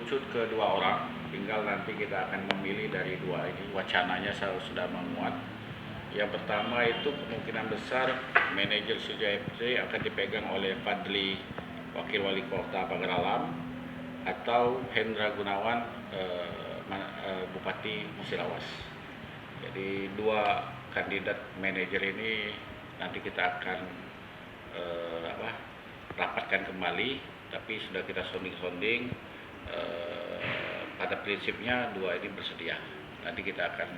mengerucut ke 2 orang, tinggal nanti kita akan memilih dari 2 ini. Wacananya sudah menguat. Yang pertama itu kemungkinan besar manajer Sriwijaya FC akan dipegang oleh Fadli, Wakil Wali Kota Pagar Alam, atau Hendra Gunawan, Bupati Musirawas. Jadi 2 kandidat manajer ini nanti kita akan rapatkan kembali, tapi sudah kita sounding. Pada prinsipnya 2 ini bersedia. Nanti kita akan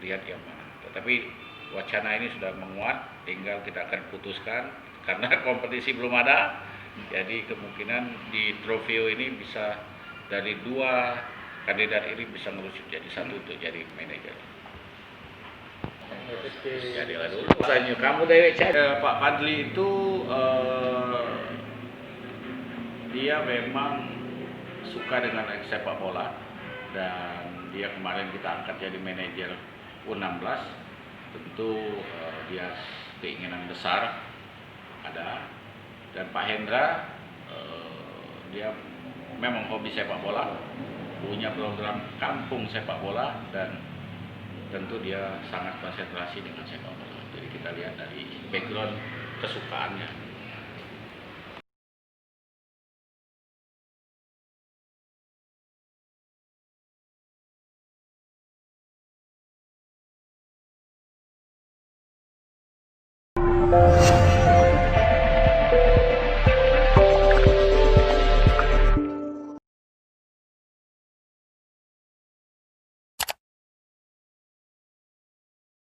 lihat yang mana. Tetapi wacana ini sudah menguat, tinggal kita akan putuskan karena kompetisi belum ada. Jadi kemungkinan di Trofeo ini bisa dari 2 kandidat ini bisa merujuk jadi 1 untuk jadi manajer. Jadilah dulu. Kamu dari Pak Fadli itu dia memang suka dengan sepak bola, dan dia kemarin kita angkat jadi manajer U16. Tentu dia keinginan besar ada. Dan Pak Hendra dia memang hobi sepak bola, punya program kampung sepak bola, dan tentu dia sangat konsentrasi dengan sepak bola. Jadi kita lihat dari background kesukaannya.